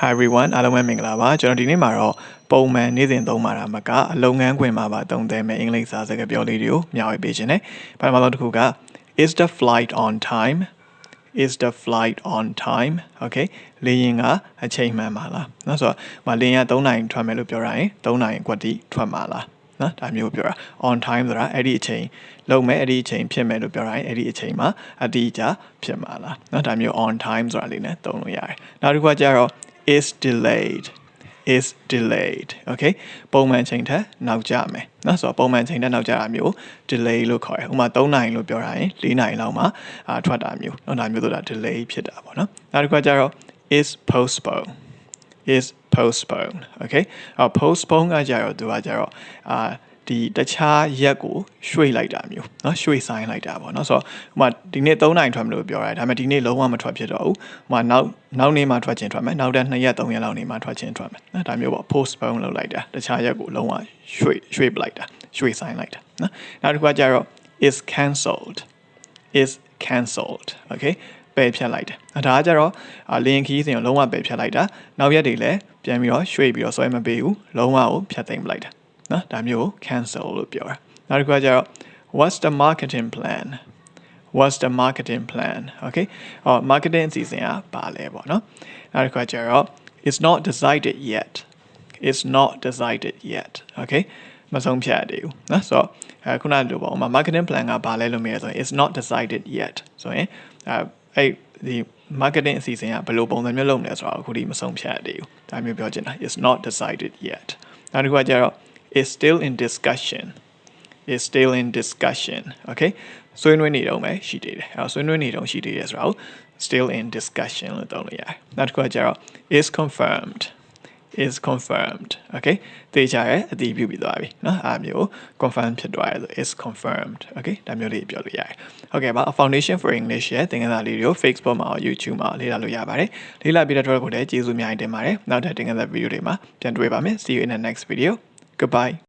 Hi everyone အားလုံးပဲမင်္ဂလာပါကျွန်တော်ဒီနေ့မှာတော့ပုံမှန်နေ့စဉ်သုံးမှာတာမကအလုပ်ငန်းခွင်မှာပါသုံးသပ်မယ့်အင်္ဂလိပ်စာစကားပြောလေးတွေကိုမျှဝေပေးခြင်းနဲ့ပထမဆုံးတစ်ခုက is the flight on time is the flight on time okay လေယာဉ်ကအချိန်မှန်ပါလားเนาะဆိုတော့မလေယာဉ်က3နာရီထွက်မယ်လို့ပြောရရင်3နာရီကွက်တိထွက်မှာလားเนาะဒါမျိုးပြောတာ on time ဆိုတာအဲ့ဒီအချိန်လုံးမဲ့အဲ့ဒီအချိန်ဖြစ်မယ်လို့ပြောရရင်အဲ့ဒီအချိန်မှာအတိအကျဖြစ်မှာလားเนาะဒါမျိုး on time ဆိုတာလေးနဲ့သုံးလို့ရတယ်နောက်တစ်ခုကကျတော့is delayed okay ပုံမှန်ချိန်ထက်နောက်ကျမယ်เนาะဆိုတော့ပုံမှန်ချိန်ထက်နောက်ကျတာမျိုး delay လို့ခေါ်တယ်ဥပမာ3နာရီလို့ပြောရရင်4နာရီလောက်မှာထွက်တာမျိုးเนาะဒါမျိုးဆိုတာ delay ဖြစ်တာပေါ့เนาะနောက်တစ်ခုကကျတော့ is postpone okay postpone ကကြတော့သူကကြတော့ဒီတခြားရက်ကိုရွှေ့လိုက်တာမျိုးเนาะရွှေ့ဆိုင်းလိုက်တာပေါ့เนาะဆိုတော့ဥပမာဒီနေ့3နိုင်ထွက်မလို့ပြောရတယ်ဒါပေမဲ့ဒီနေ့လုံးဝမထွက်ဖြစ်တော့ဘူးဥပမာနောက်နေ့မှထွက်ခြင်းထွက်မယ်နောက်တဲ့2ရက်3ရက်လောက်နေမှထွက်ခြင်းထွက်မယ်เนาะဒါမျိုးပေါ့ postpone လုပ်လိုက်တာတခြားရက်ကိုလုံးဝရွှေ့ပလိုက်တာရွှေ့ဆိုင်းလိုက်တာเนาะနောက်တစ်ခုကကြတော့ is cancelled okay ပယ်ဖြတ်လိုက်တယ်ဒါကကြတော့လင်းခီးစဉ်ကိုလုံးဝပယ်ဖြတ်လိုက်တာနောက်ရက်တွေလည်းပြန်ပြီးတော့ရွှေ့ပြီးတော့ဆွဲမပေးဘူးလုံးဝကိုဖြတ်သိမ်းပလိုက်တာနော်ဒါမျိုး cancel လို့ပြောတာနောက်တစ်ခုကကျတော့ what's the marketing plan okay marketing အစီအစဉ်ကဘာလဲပေါ့နော်နောက်တစ်ခုကကျတော့ it's not decided yet okay မဆုံးဖြတ်သေးဘူးနော်ဆိုတော့ခုနကလိုပေါ့ဥပမာ marketing plan ကဘာလဲလို့မေးရဆိုရင် it's not decided yet ဆိုရင်အဲ့ဒီ marketing အစီအစဉ်ကဘယ်လိုပုံစံမျိုးလုပ်မလဲဆိုတော့အခုဒီမဆုံးဖြတ်သေးဘူးဒါမျိုးပြောချင်တာ it's not decided yet နောက်တစ်ခုကကျတော့is still in discussion okay ဆွေးနွေးနေတော့မယ်ရှိသေးတယ်အဲ့တော့ဆွေးနွေးနေတော့ရှိသေးတယ်ဆိုတော့ still in discussion လို့သုံးလို့ရတယ်နောက်တစ်ခုကကျတော့ is confirmed okay သိကြရဲအတည်ပြုပြီးသွားပြီเนาะအားမျိုး confirm ဖြစ်သွားတယ်ဆို is confirmed okay ဒါမျိုးလေးပြောလို့ရတယ်ဟုတ်ကဲ့ပါ foundation for english ရဲ့သင်ခန်းစာလေးတွေကို Facebook မှာ YouTube မှာလေ့လာလို့ရပါတယ်လေ့လာပြီးတော့ကိုလည်းကျေးဇူးအများကြီးတင်ပါတယ်နောက်ထပ်သင်ခန်းစာဗီဒီယိုတွေမှာပြန်တွေ့ပါမယ် see you in the next video goodbye